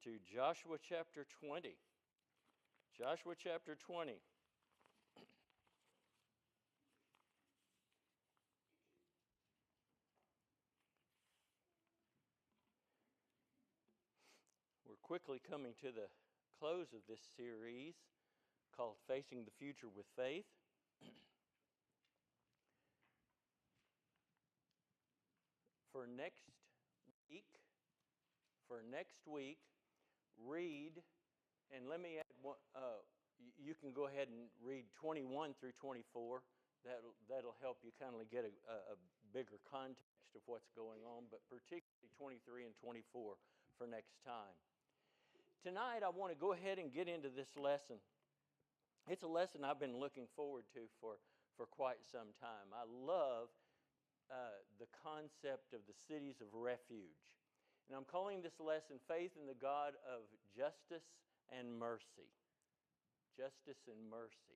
to Joshua chapter 20. Joshua chapter 20. We're quickly coming to the close of this series called Facing the Future with Faith. For next week, read, and let me add one, you can go ahead and read 21 through 24. That'll help you kind of get a bigger context of what's going on, but particularly 23 and 24 for next time. Tonight I want to go ahead and get into this lesson. It's a lesson I've been looking forward to for quite some time. I love the concept of the cities of refuge. And I'm calling this lesson Faith in the God of Justice and Mercy. Justice and mercy.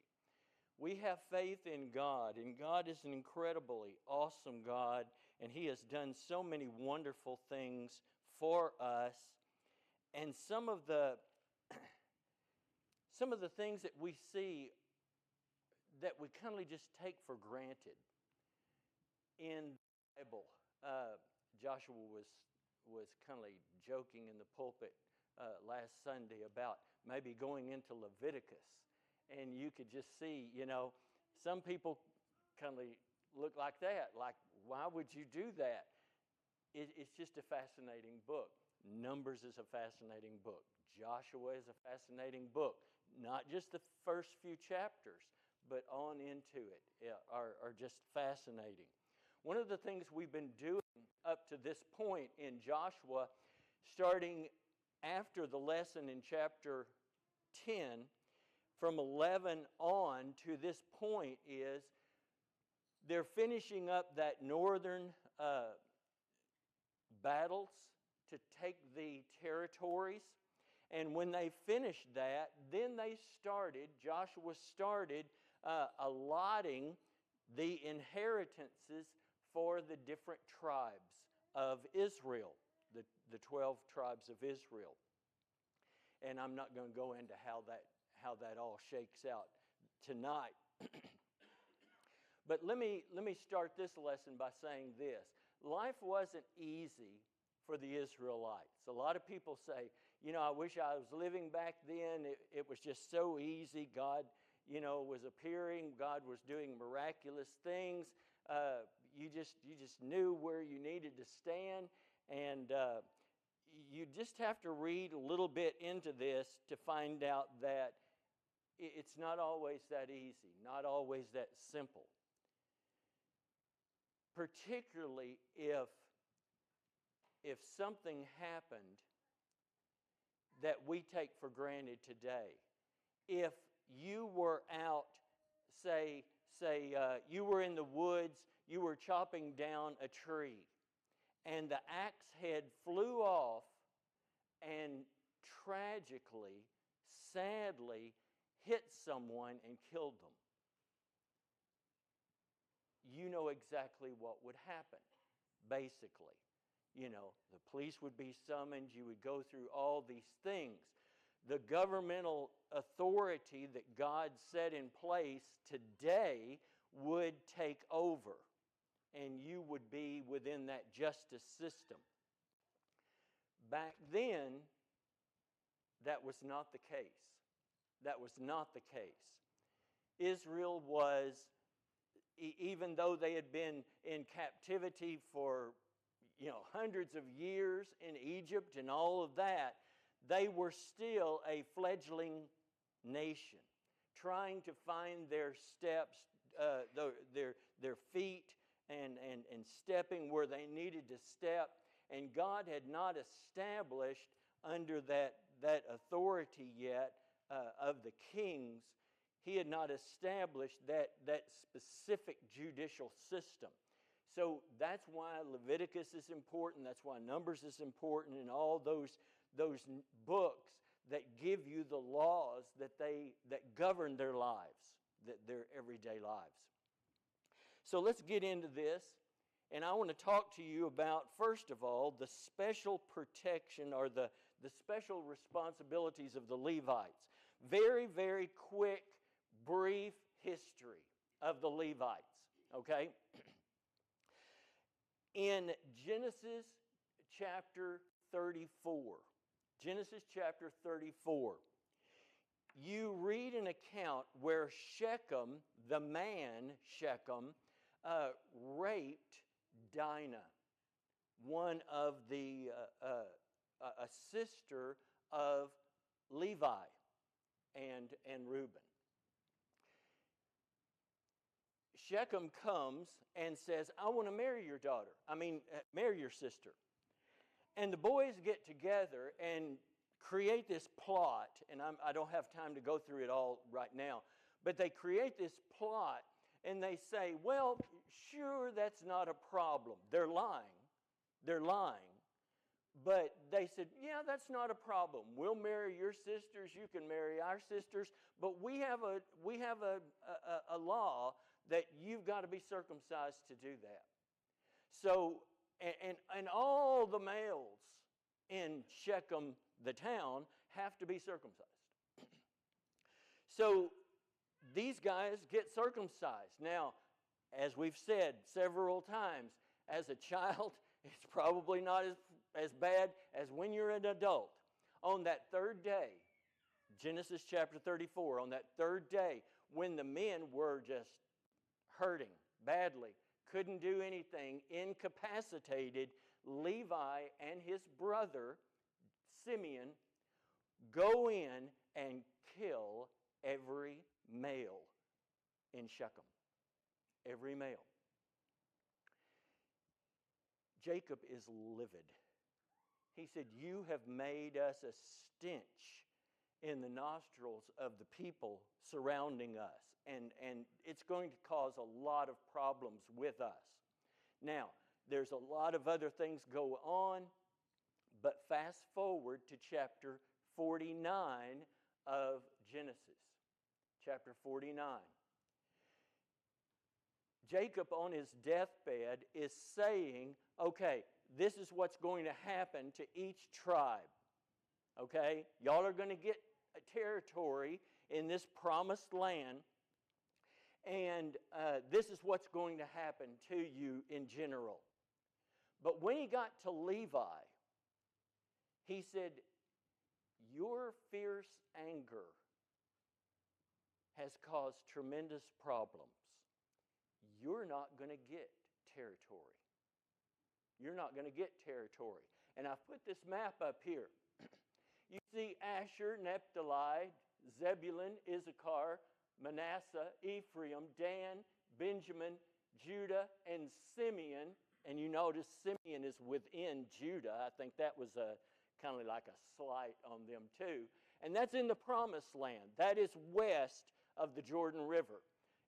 We have faith in God, and God is an incredibly awesome God, and He has done so many wonderful things for us. And some of the things that we see that we kind of just take for granted in the Bible. Joshua was kind of joking in the pulpit last Sunday about maybe going into Leviticus, and you could just see, some people kind of look like that. Like, why would you do that? It's just a fascinating book. Numbers is a fascinating book. Joshua is a fascinating book. Not just the first few chapters, but on into it are just fascinating. One of the things we've been doing up to this point in Joshua, starting after the lesson in chapter 10, from 11 on to this point, is they're finishing up that northern battles to take the territories. And when they finished that, then Joshua started allotting the inheritances for the different tribes of Israel, the 12 tribes of Israel. And I'm not going to go into how that all shakes out tonight. But let me start this lesson by saying this. Life wasn't easy for the Israelites. A lot of people say, I wish I was living back then. It was just so easy. God, was appearing. God was doing miraculous things. You just knew where you needed to stand. And you just have to read a little bit into this to find out that it's not always that easy, not always that simple. Particularly if something happened that we take for granted today. If you were out, say you were in the woods, you were chopping down a tree, and the axe head flew off and tragically, sadly, hit someone and killed them. You know exactly what would happen, basically. The police would be summoned. You would go through all these things. The governmental authority that God set in place today would take over, and you would be within that justice system. Back then, that was not the case. That was not the case. Israel was, even though they had been in captivity for hundreds of years in Egypt and all of that, they were still a fledgling nation, trying to find their steps, their feet, and stepping where they needed to step. And God had not established under that authority yet of the kings. He had not established that specific judicial system. So that's why Leviticus is important. That's why Numbers is important, and all those books that give you the laws that govern their lives, their everyday lives. So let's get into this. And I want to talk to you about, first of all, the special protection or the special responsibilities of the Levites. Very, very quick, brief history of the Levites, okay? In Genesis chapter 34, Genesis chapter 34, you read an account where Shechem, the man Shechem, raped Dinah, one of the, a sister of Levi and Reuben. Shechem comes and says, I want to marry your daughter. Marry your sister. And the boys get together and create this plot, and I don't have time to go through it all right now, but they create this plot, and they say, well, sure, that's not a problem. They're lying. They're lying. But they said, yeah, that's not a problem. We'll marry your sisters. You can marry our sisters. But we have a law that you've got to be circumcised to do that. So, and all the males in Shechem, the town, have to be circumcised. So these guys get circumcised. Now, as we've said several times, as a child, it's probably not as bad as when you're an adult. On that third day, Genesis chapter 34, on that third day, when the men were just hurting badly, couldn't do anything, incapacitated, Levi and his brother, Simeon, go in and kill every male in Shechem. Every male. Jacob is livid. He said, you have made us a stench in the nostrils of the people surrounding us. And it's going to cause a lot of problems with us. Now, there's a lot of other things go on, but fast forward to chapter 49 of Genesis. Chapter 49. Jacob on his deathbed is saying, okay, this is what's going to happen to each tribe. Okay? Y'all are going to get a territory in this promised land, and this is what's going to happen to you in general. But when he got to Levi, he said, your fierce anger has caused tremendous problems. You're not going to get territory. You're not going to get territory. And I've put this map up here. You see Asher, Naphtali, Zebulun, Issachar, Manasseh, Ephraim, Dan, Benjamin, Judah, and Simeon. And you notice Simeon is within Judah. I think that was kind of like a slight on them too. And that's in the Promised Land. That is west of the Jordan River.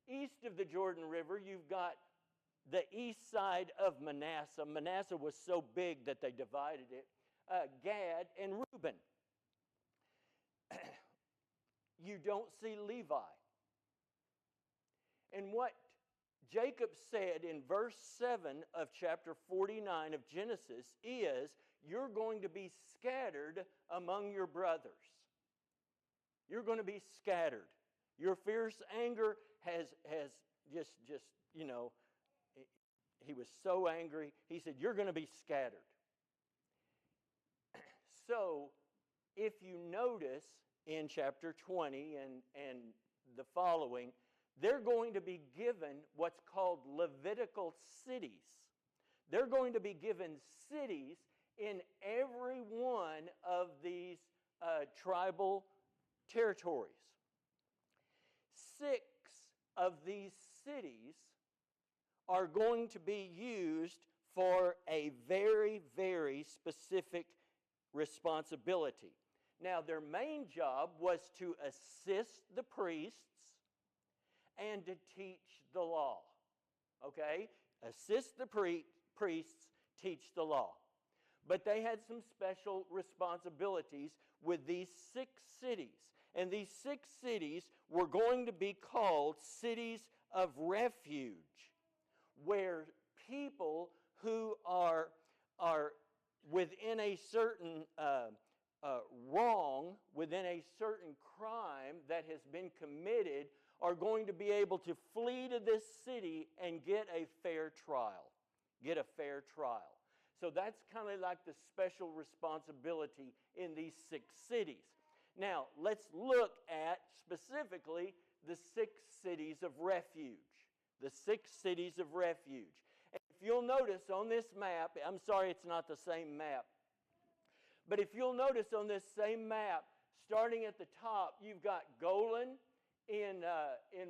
East of the Jordan River, you've got the east side of Manasseh. Manasseh was so big that they divided it. Gad and Reuben. You don't see Levi. And what Jacob said in verse 7 of chapter 49 of Genesis is, you're going to be scattered among your brothers. You're going to be scattered. Your fierce anger has just he was so angry. He said, you're going to be scattered. So, if you notice in chapter 20 and the following, they're going to be given what's called Levitical cities. They're going to be given cities in every one of these tribal territories. 6 of these cities are going to be used for a very, very specific responsibility. Now, their main job was to assist the priests and to teach the law. Okay? Assist the priests, teach the law. But they had some special responsibilities with these 6 cities. And these 6 cities were going to be called cities of refuge, where people who are within a certain wrong, within a certain crime that has been committed, are going to be able to flee to this city and get a fair trial. Get a fair trial. So that's kind of like the special responsibility in these 6 cities. Now, let's look at specifically the 6 cities of refuge. The 6 cities of refuge. And if you'll notice on this map, I'm sorry it's not the same map, but if you'll notice on this same map, starting at the top, you've got Golan in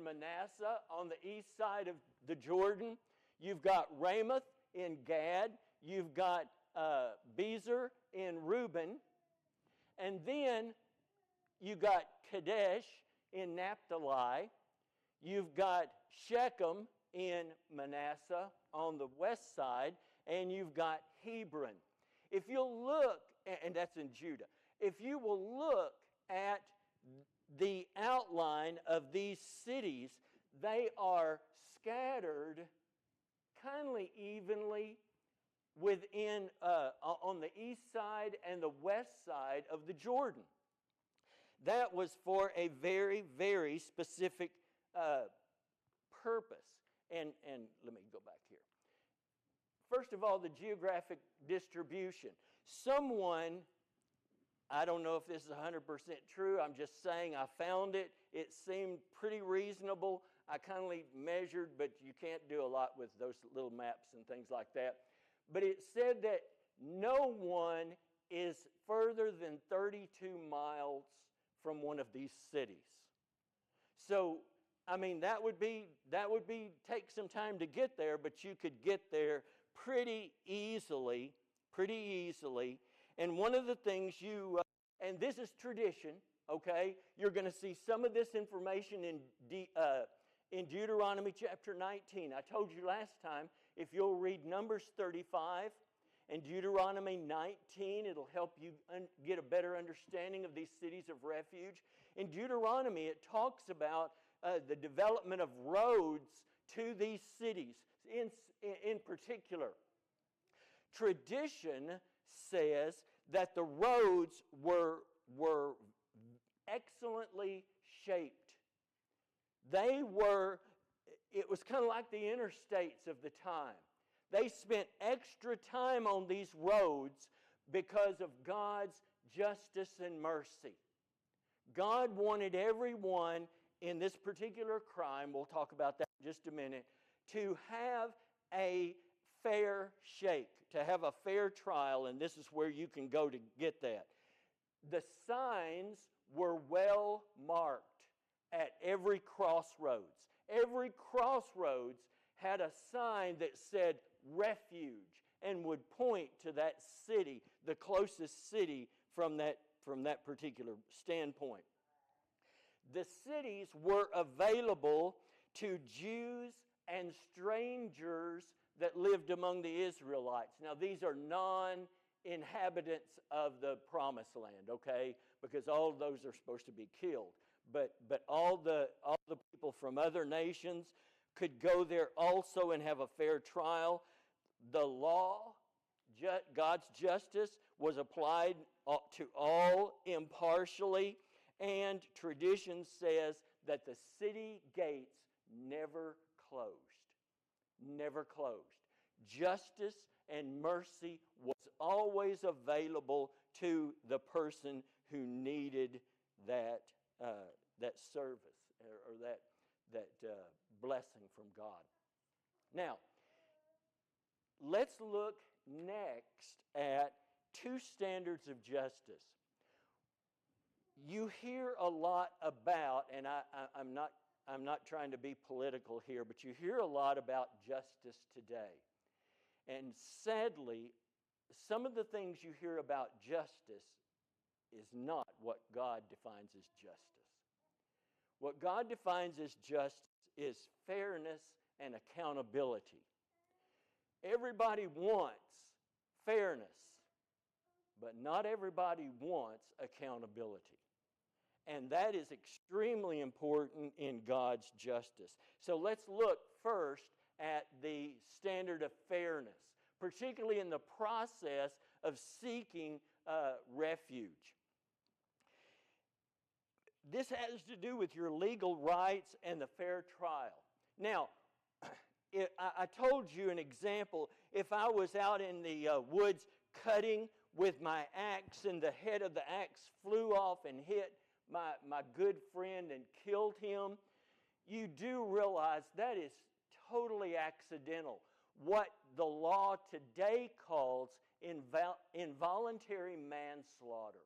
Manasseh on the east side of the Jordan. You've got Ramoth in Gad. You've got Bezer in Reuben. And then you've got Kadesh in Naphtali. You've got Shechem in Manasseh on the west side. And you've got Hebron. If you'll look, and that's in Judah, if you will look at the outline of these cities, they are scattered kindly evenly within on the east side and the west side of the Jordan. That was for a very, very specific purpose. And let me go back here. First of all, the geographic distribution. Someone, I don't know if this is 100% true, I'm just saying I found it. It seemed pretty reasonable. I kindly measured, but you can't do a lot with those little maps and things like that. But it said that no one is further than 32 miles from one of these cities. So, I mean, that would be take some time to get there, but you could get there pretty easily. And one of the things and this is tradition, okay? You're going to see some of this information in Deuteronomy chapter 19. I told you last time, if you'll read Numbers 35 and Deuteronomy 19, it'll help you get a better understanding of these cities of refuge. In Deuteronomy, it talks about the development of roads to these cities in particular. Tradition says that the roads were excellently shaped. It was kind of like the interstates of the time. They spent extra time on these roads because of God's justice and mercy. God wanted everyone in this particular crime, we'll talk about that in just a minute, to have a fair shake, to have a fair trial, and this is where you can go to get that. The signs were well marked at every crossroads. Every crossroads had a sign that said refuge and would point to that city, the closest city from that particular standpoint. The cities were available to Jews and strangers that lived among the Israelites. Now, these are non-inhabitants of the promised land, okay? Because all of those are supposed to be killed. But all the people from other nations could go there also and have a fair trial. The law, God's justice, was applied to all impartially, and tradition says that the city gates never closed. Never closed. Justice and mercy was always available to the person who needed that service or that blessing from God. Now, let's look next at 2 standards of justice. You hear a lot about, and I'm not trying to be political here, but you hear a lot about justice today. And sadly, some of the things you hear about justice is not what God defines as justice. What God defines as justice is fairness and accountability. Everybody wants fairness, but not everybody wants accountability. And that is extremely important in God's justice. So let's look first at the standard of fairness, particularly in the process of seeking refuge. This has to do with your legal rights and the fair trial. Now, I told you an example. If I was out in the woods cutting with my axe and the head of the axe flew off and hit my good friend and killed him, you do realize that is totally accidental. What the law today calls involuntary manslaughter.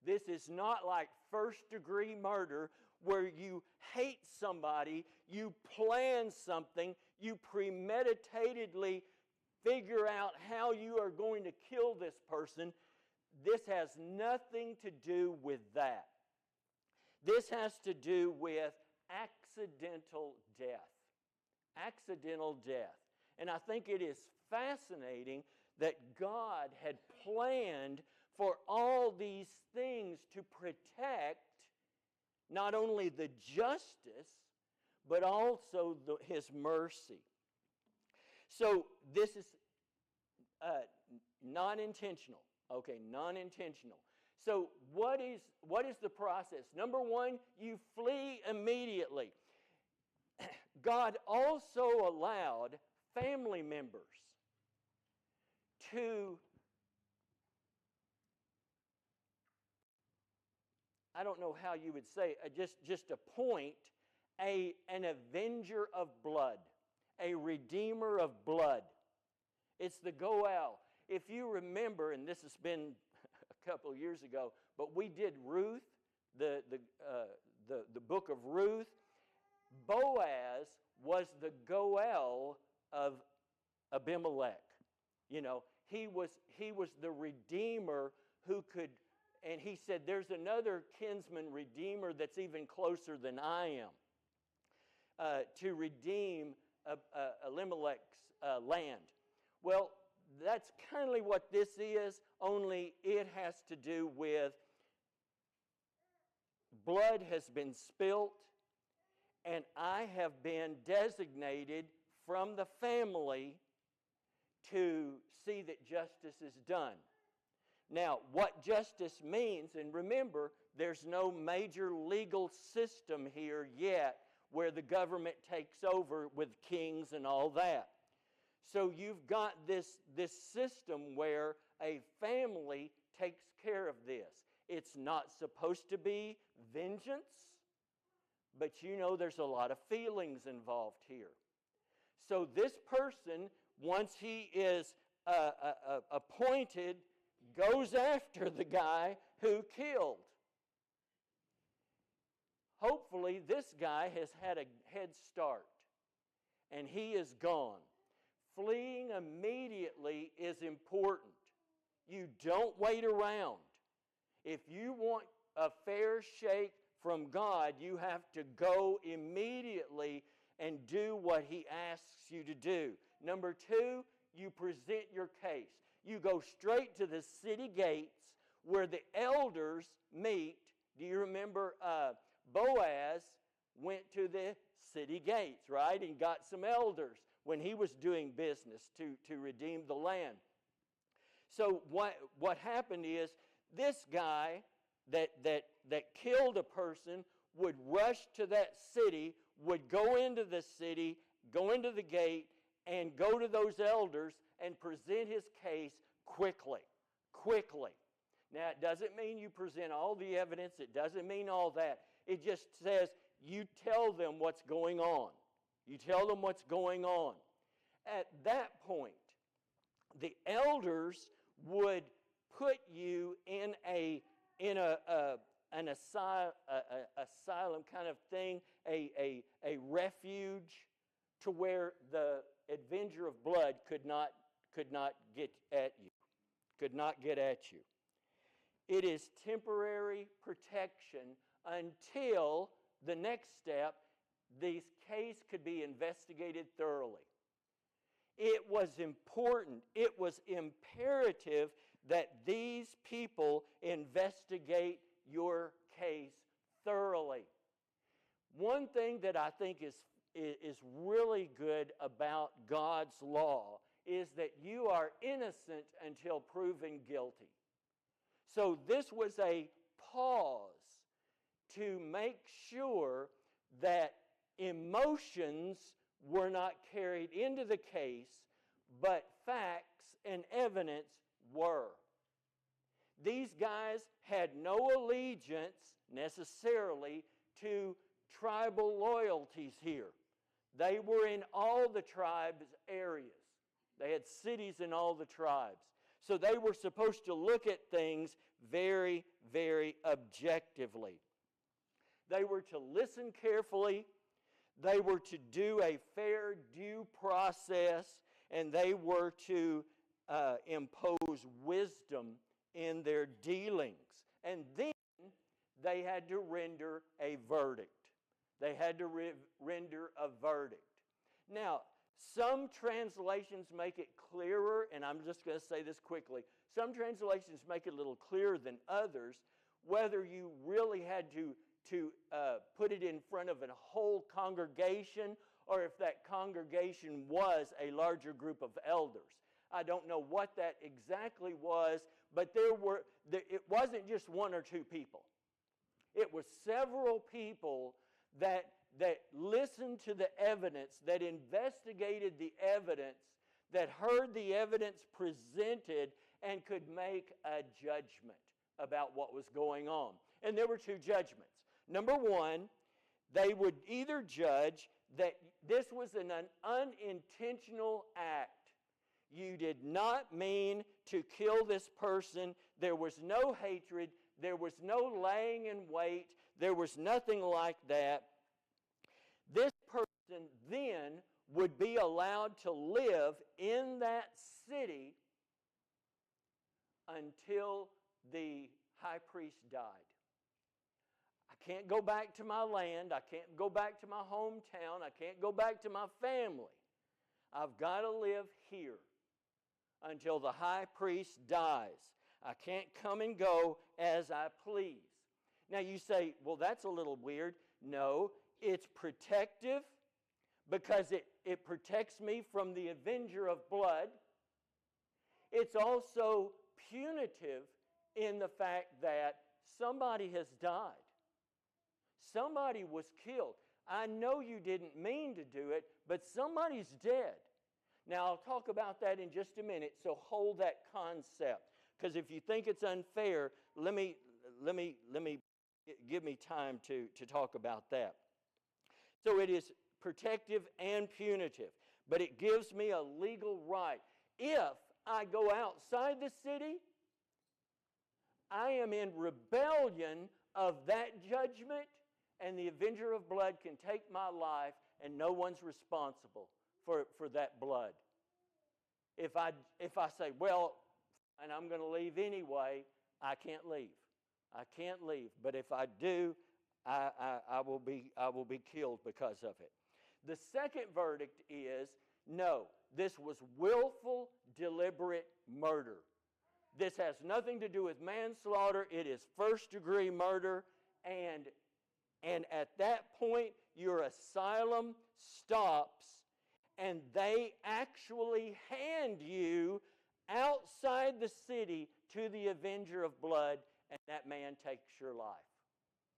This is not like first-degree murder where you hate somebody, you plan something, you premeditatedly figure out how you are going to kill this person. This has nothing to do with that. This has to do with accidental death. Accidental death. And I think it is fascinating that God had planned for all these things to protect not only the justice, but also His mercy. So this is non-intentional. Okay, non-intentional. So what is the process? Number one, you flee immediately. God also allowed family members to, I don't know how you would say, just appoint an avenger of blood, a redeemer of blood. It's the Goel. If you remember, and this has been a couple of years ago, but we did Ruth, the book of Ruth. Boaz was the Goel of Abimelech. You know, he was the redeemer who could, and he said, there's another kinsman redeemer that's even closer than I am, to redeem Elimelech's land. Well, that's kind of what this is, only it has to do with blood has been spilt, and I have been designated from the family to see that justice is done. Now, what justice means, and remember, there's no major legal system here yet where the government takes over with kings and all that. So you've got this system where a family takes care of this. It's not supposed to be vengeance, but you know there's a lot of feelings involved here. So this person, once he is appointed, goes after the guy who killed. Hopefully this guy has had a head start and he is gone. Fleeing immediately is important. You don't wait around. If you want a fair shake from God, you have to go immediately and do what He asks you to do. Number two, you present your case. You go straight to the city gates where the elders meet. Do you remember Boaz went to the city gates, right, and got some elders when he was doing business to redeem the land. So what happened is this guy that killed a person would rush to that city, would go into the city, go into the gate, and go to those elders and present his case quickly. Now, it doesn't mean you present all the evidence. It doesn't mean all that. It just says you tell them what's going on. You tell them what's going on. At that point, the elders would put you in an asylum kind of thing, a refuge to where the avenger of blood could not get at you. Could not get at you. It is temporary protection until the next step, this case could be investigated thoroughly. It was important, it was imperative that these people investigate your case thoroughly. One thing that I think is is really good about God's law is that you are innocent until proven guilty. So this was a pause to make sure that emotions were not carried into the case, but facts and evidence were. These guys had no allegiance necessarily to tribal loyalties here. They were in all the tribes' areas. They had cities in all the tribes. So they were supposed to look at things very, very objectively. They were to listen carefully. They were to do a fair due process, and they were to impose wisdom in their dealings. And then they had to render a verdict. They had to render a verdict. Now, some translations make it clearer, and I'm just going to say this quickly. Some translations make it a little clearer than others, whether you really had to put it in front of a whole congregation or if that congregation was a larger group of elders. I don't know what that exactly was, but it wasn't just one or two people. It was several people that listened to the evidence, that investigated the evidence, that heard the evidence presented and could make a judgment about what was going on. And there were two judgments. Number one, they would either judge that this was an unintentional act. You did not mean to kill this person. There was no hatred. There was no laying in wait. There was nothing like that. This person then would be allowed to live in that city until the high priest died. I can't go back to my land. I can't go back to my hometown. I can't go back to my family. I've got to live here until the high priest dies. I can't come and go as I please. Now you say, well, that's a little weird. No, it's protective because it protects me from the avenger of blood. It's also punitive in the fact that somebody has died. Somebody was killed. I know you didn't mean to do it, but somebody's dead. Now, I'll talk about that in just a minute, so hold that concept. Because if you think it's unfair, give me time to talk about that. So it is protective and punitive, but it gives me a legal right. If I go outside the city, I am in rebellion of that judgment, and the avenger of blood can take my life, and no one's responsible for that blood. If I say, well, and I'm going to leave anyway, I can't leave. I can't leave. But if I do, I will be killed because of it. The second verdict is, no, this was willful, deliberate murder. This has nothing to do with manslaughter. It is first-degree murder, and at that point, your asylum stops, and they actually hand you outside the city to the avenger of blood, and that man takes your life.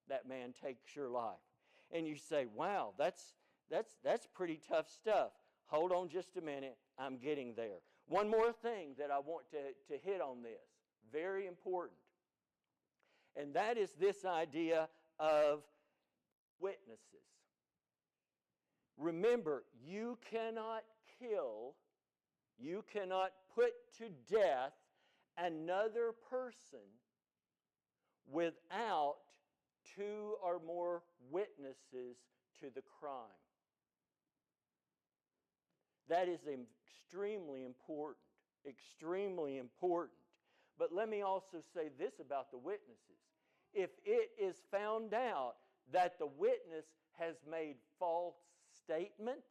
That man takes your life. And you say, wow, that's pretty tough stuff. Hold on just a minute. I'm getting there. One more thing that I want to hit on this. Very important. And that is this idea of witnesses. Remember, you cannot kill, you cannot put to death another person without two or more witnesses to the crime. That is extremely important, extremely important. But let me also say this about the witnesses. If it is found out that the witness has made false statements,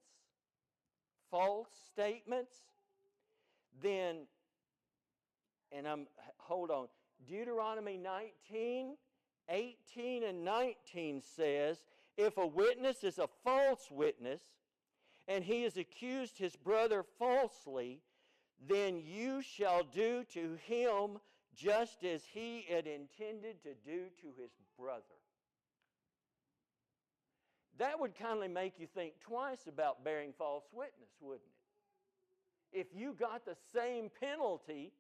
then, hold on, Deuteronomy 19, 18 and 19 says, If a witness is a false witness, and he has accused his brother falsely, then you shall do to him just as he had intended to do to his brother. That would kind of make you think twice about bearing false witness, wouldn't it? If you got the same penalty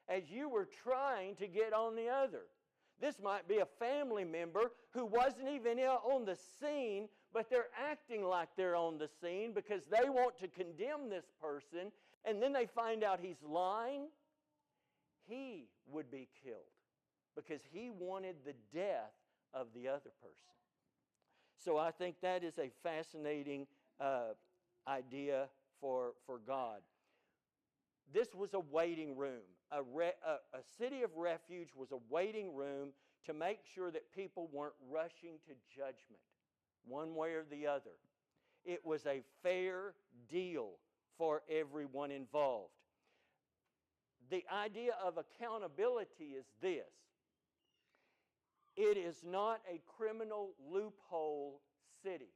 as you were trying to get on the other. This might be a family member who wasn't even on the scene, but they're acting like they're on the scene because they want to condemn this person, and then they find out he's lying. He would be killed because he wanted the death of the other person. So I think that is a fascinating idea for God. This was a waiting room. A city of refuge was a waiting room to make sure that people weren't rushing to judgment one way or the other. It was a fair deal for everyone involved. The idea of accountability is this. It is not a criminal loophole city.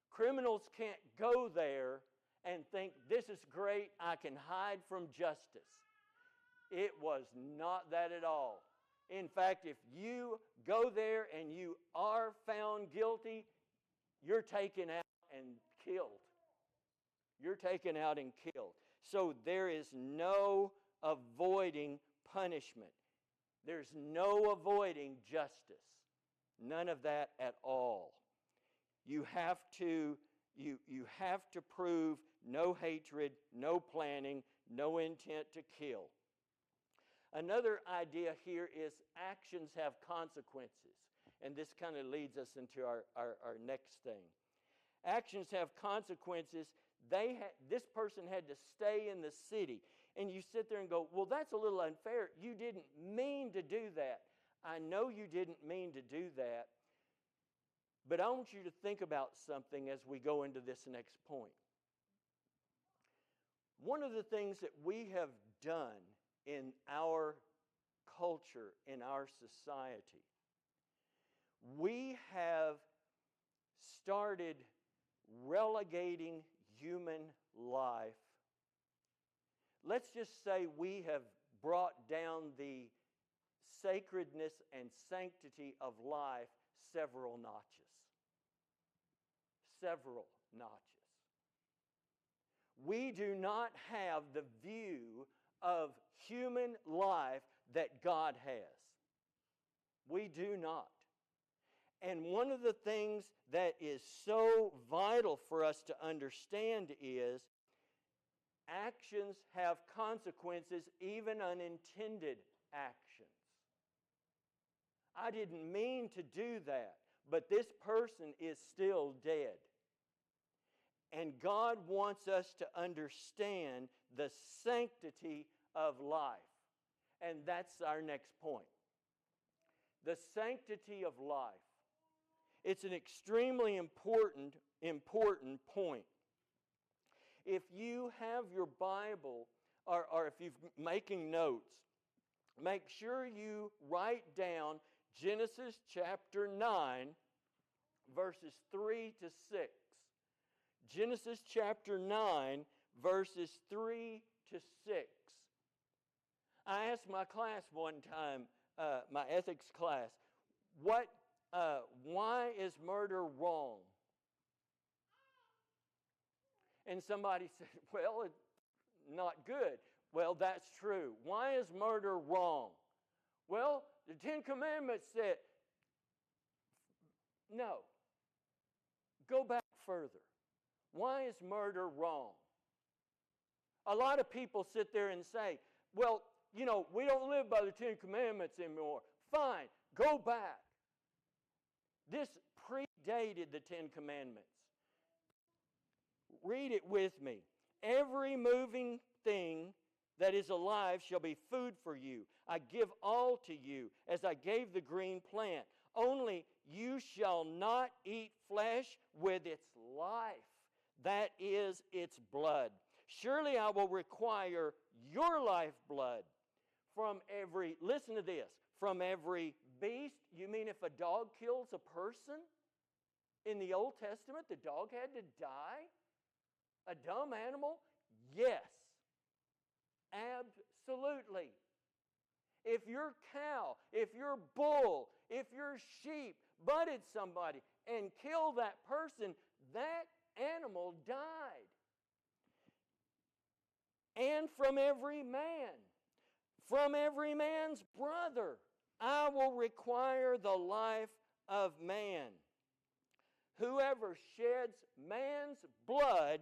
Criminals can't go there and think, this is great, I can hide from justice. It was not that at all. In fact, if you go there and you are found guilty, you're taken out and killed. You're taken out and killed. So there is no avoiding punishment. There's no avoiding justice. None of that at all. You have to prove no hatred, no planning, no intent to kill. Another idea here is actions have consequences. And this kind of leads us into our next thing. Actions have consequences. This person had to stay in the city. And you sit there and go, well, that's a little unfair. You didn't mean to do that. I know you didn't mean to do that. But I want you to think about something as we go into this next point. One of the things that we have done in our culture, in our society, we have started relegating human life. Let's just say we have brought down the sacredness and sanctity of life several notches. Several notches. We do not have the view of human life that God has. We do not. And one of the things that is so vital for us to understand is actions have consequences, even unintended actions. I didn't mean to do that, but this person is still dead. And God wants us to understand the sanctity of life. And that's our next point. The sanctity of life. It's an extremely important point. If you have your Bible, or if you're making notes, make sure you write down Genesis chapter 9, verses 3 to 6. Genesis chapter 9, verses 3 to 6. I asked my class one time, my ethics class, why is murder wrong? And somebody said, well, it's not good. Well, that's true. Why is murder wrong? Well, the Ten Commandments said, no. Go back further. Why is murder wrong? A lot of people sit there and say, well, we don't live by the Ten Commandments anymore. Fine, go back. This predated the Ten Commandments. Read it with me. Every moving thing that is alive shall be food for you. I give all to you, as I gave the green plant. Only you shall not eat flesh with its life, that is its blood. Surely I will require your lifeblood from every, listen to this, from every beast. You mean if a dog kills a person? In the Old Testament, the dog had to die? A dumb animal? Yes. Absolutely. If your cow, if your bull, if your sheep butted somebody and killed that person, that animal died. And from every man's brother, I will require the life of man. Whoever sheds man's blood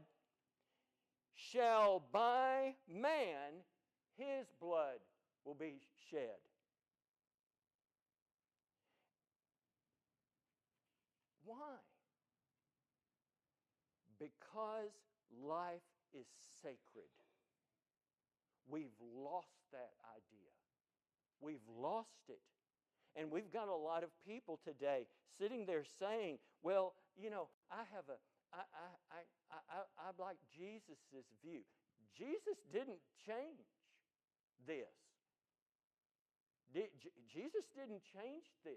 shall by man his blood will be shed. Why? Because life is sacred. We've lost that idea. We've lost it. And we've got a lot of people today sitting there saying, well, you know, I like Jesus' view. Jesus didn't change this. Jesus didn't change this.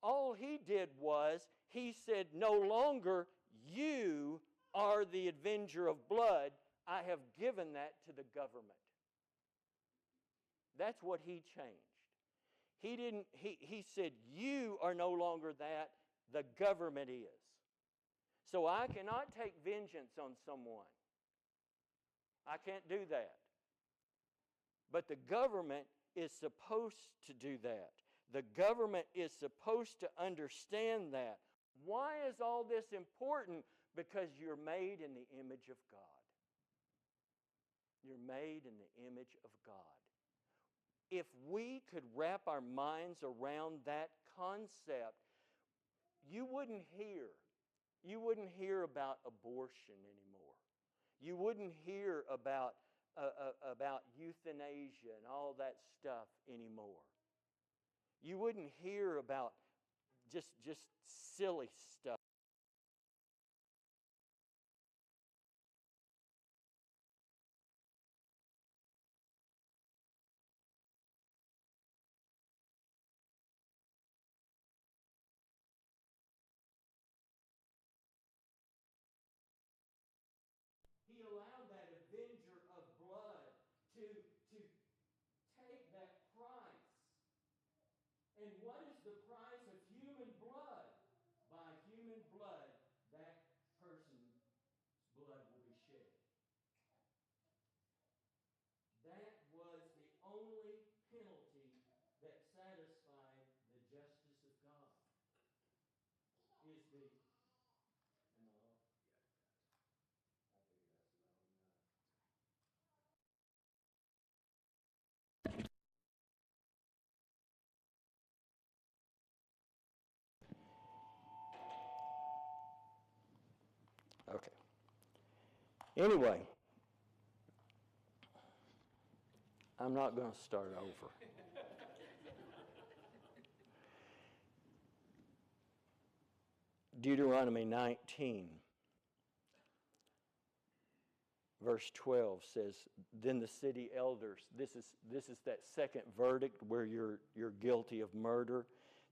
All he did was, he said, no longer you are the avenger of blood. I have given that to the government. That's what he changed. He said, you are no longer that, the government is. So I cannot take vengeance on someone. I can't do that. But the government is supposed to do that. The government is supposed to understand that. Why is all this important? Because you're made in the image of God. You're made in the image of God. If we could wrap our minds around that concept, you wouldn't hear about abortion anymore. You wouldn't hear about euthanasia and all that stuff anymore. You wouldn't hear about just silly stuff. He allowed that avenger of blood to take that price. And what is the price of human blood? By human blood, that person's blood will be shed. That was the only penalty that satisfied the justice of God. Is the... Am I off? I figure that's loud enough. Okay. Anyway, I'm not going to start over. Deuteronomy 19, verse 12 says, then the city elders, this is that second verdict where you're guilty of murder.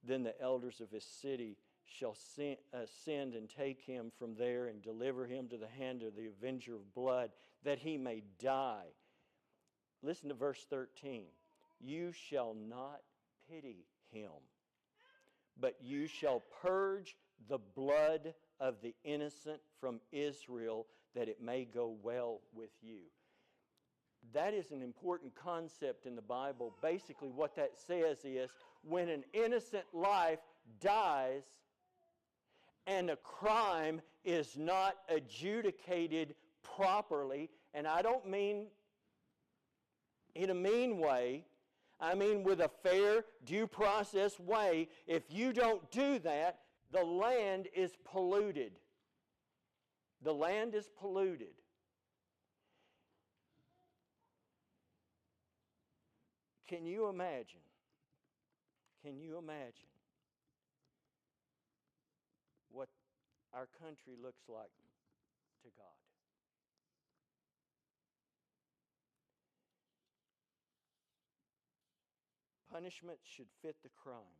Then the elders of his city shall send and take him from there and deliver him to the hand of the avenger of blood, that he may die. Listen to verse 13. You shall not pity him, but you shall purge the blood of the innocent from Israel, that it may go well with you. That is an important concept in the Bible. Basically, what that says is, when an innocent life dies and a crime is not adjudicated properly, and I don't mean in a mean way, I mean with a fair, due process way, if you don't do that, the land is polluted. The land is polluted. Can you imagine? Can you imagine what our country looks like to God? Punishment should fit the crime.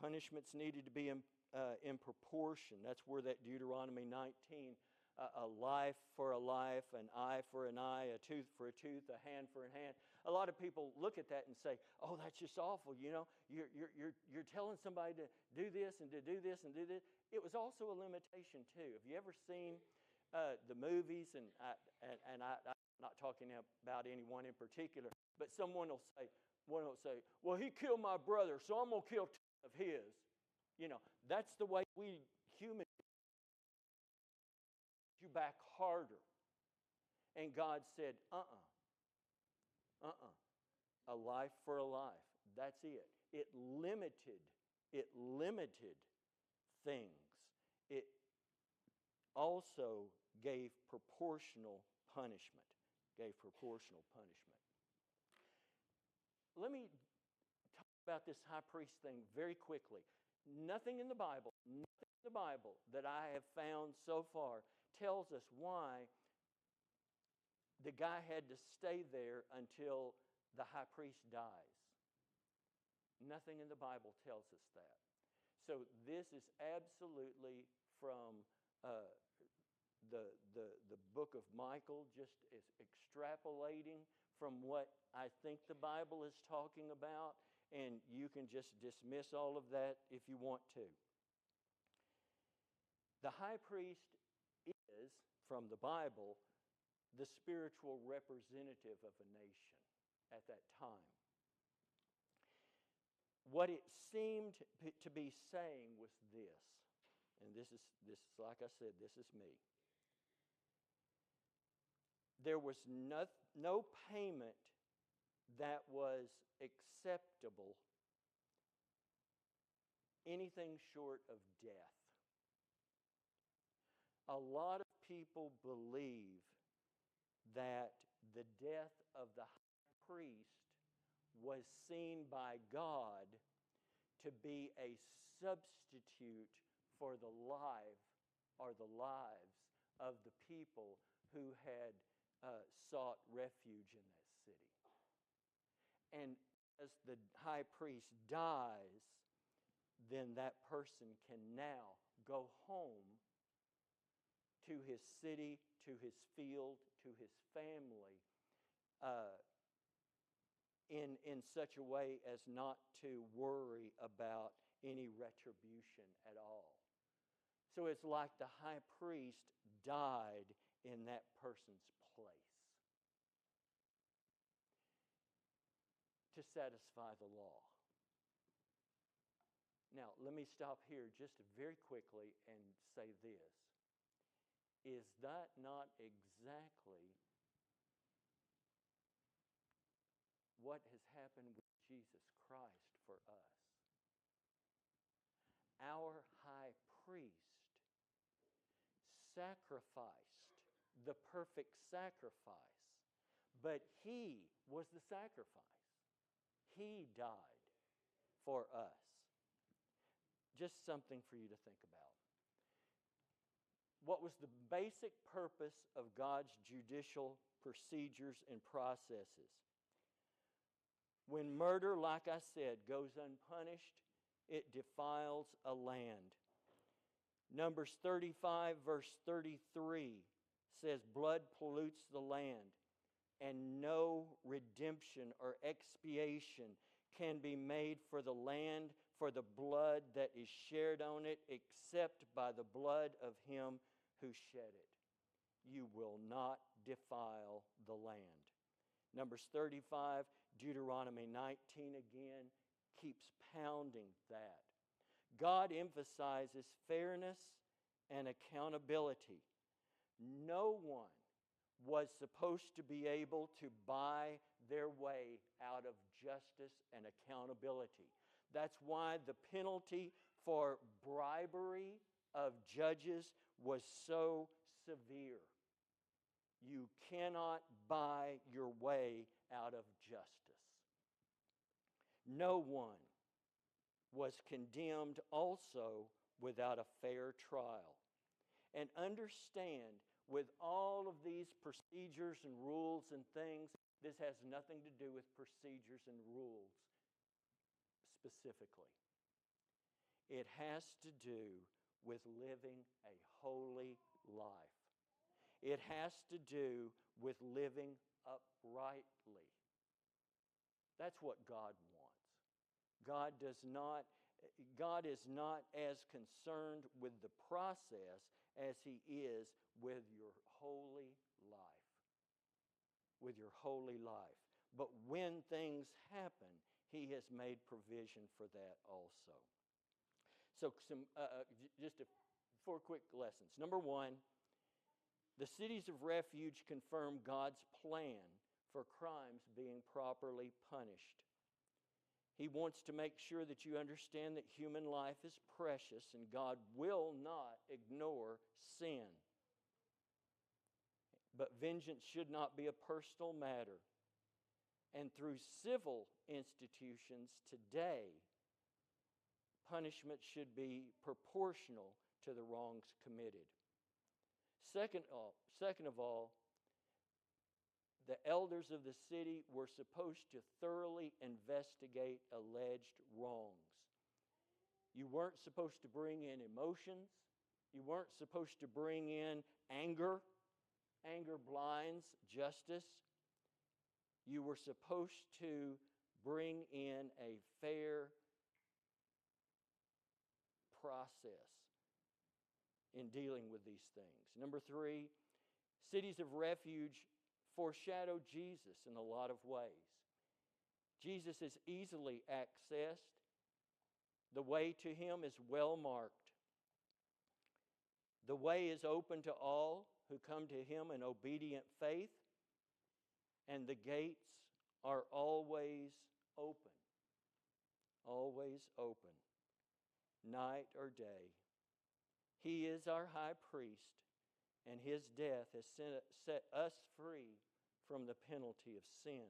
Punishments needed to be in proportion. That's where that Deuteronomy 19, a life for a life, an eye for an eye, a tooth for a tooth, a hand for a hand. A lot of people look at that and say, "Oh, that's just awful." You know, you're telling somebody to do this and to do this and do this. It was also a limitation too. Have you ever seen the movies? And I'm not talking about anyone in particular, but one will say, "Well, he killed my brother, so I'm gonna kill 10 of his." You know, that's the way we humans you back harder. And God said, a life for a life. That's it. It limited things. It also gave proportional punishment. Let me talk about this high priest thing very quickly. Nothing in the Bible that I have found so far tells us why the guy had to stay there until the high priest dies. Nothing in the Bible tells us that. So this is absolutely from the book of Michael, just is extrapolating from what I think the Bible is talking about, and you can just dismiss all of that if you want to. The high priest is, from the Bible, the spiritual representative of a nation at that time. What it seemed to be saying was this, and this is like I said, this is me. There was no payment that was acceptable, anything short of death. A lot of people believe that the death of the high priest was seen by God to be a substitute for the lives of the people who had sought refuge in that city. And as the high priest dies, then that person can now go home to his city, to his field, to his family, in such a way as not to worry about any retribution at all. So it's like the high priest died in that person's place to satisfy the law. Now, let me stop here just very quickly and say this. Is that not exactly what has happened with Jesus Christ for us? Our high priest sacrificed the perfect sacrifice, but he was the sacrifice. He died for us. Just something for you to think about. What was the basic purpose of God's judicial procedures and processes? When murder, like I said, goes unpunished, it defiles a land. Numbers 35, verse 33 says, "Blood pollutes the land, and no redemption or expiation can be made for the land for the blood that is shared on it, except by the blood of him who shed it. You will not defile the land." Numbers 35, Deuteronomy 19 again keeps pounding that. God emphasizes fairness and accountability. No one was supposed to be able to buy their way out of justice and accountability. That's why the penalty for bribery of judges was so severe. You cannot buy your way out of justice. No one was condemned also without a fair trial. And understand, with all of these procedures and rules and things, this has nothing to do with procedures and rules specifically. It has to do with living a holy life. It has to do with living uprightly. That's what God wants. God is not as concerned with the process as He is with your holy life. With your holy life. But when things happen, He has made provision for that also. So just 4 quick lessons. Number 1, the cities of refuge confirm God's plan for crimes being properly punished. He wants to make sure that you understand that human life is precious and God will not ignore sin. But vengeance should not be a personal matter. And through civil institutions today, punishment should be proportional to the wrongs committed. Second of all, the elders of the city were supposed to thoroughly investigate alleged wrongs. You weren't supposed to bring in emotions. You weren't supposed to bring in anger. Anger blinds justice. You were supposed to bring in a fair process in dealing with these things. Number 3, cities of refuge foreshadow Jesus in a lot of ways. Jesus is easily accessed. The way to Him is well marked. The way is open to all who come to Him in obedient faith, and the gates are always open. Always open, night or day. He is our high priest, and His death has set us free from the penalty of sin.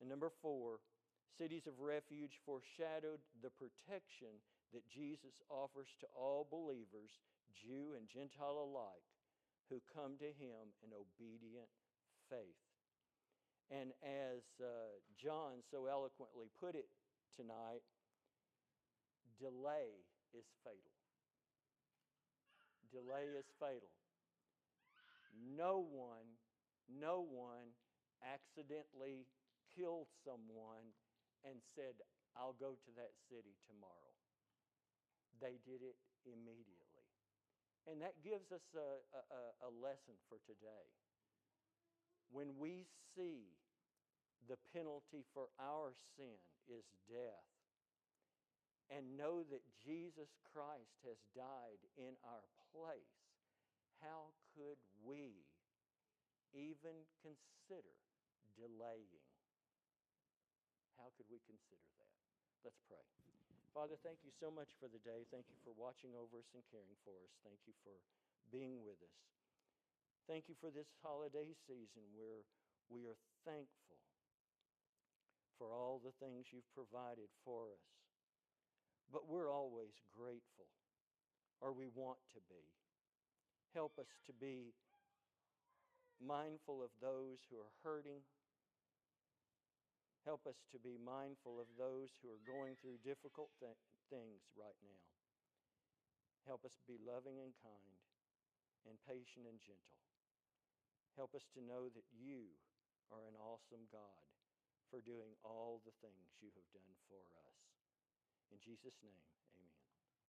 And number 4, cities of refuge foreshadowed the protection that Jesus offers to all believers, Jew and Gentile alike, who come to Him in obedient faith. And as John so eloquently put it tonight, delay is fatal. Delay is fatal. No one accidentally killed someone and said, I'll go to that city tomorrow. They did it immediately. And that gives us a lesson for today. When we see the penalty for our sin is death, and know that Jesus Christ has died in our place, how could we even consider delaying? How could we consider that? Let's pray. Father, thank you so much for the day. Thank you for watching over us and caring for us. Thank you for being with us. Thank you for this holiday season where we are thankful for all the things you've provided for us. But we're always grateful, or we want to be. Help us to be mindful of those who are hurting. Help us to be mindful of those who are going through difficult things right now. Help us be loving and kind and patient and gentle. Help us to know that you are an awesome God for doing all the things you have done for us. In Jesus' name, amen.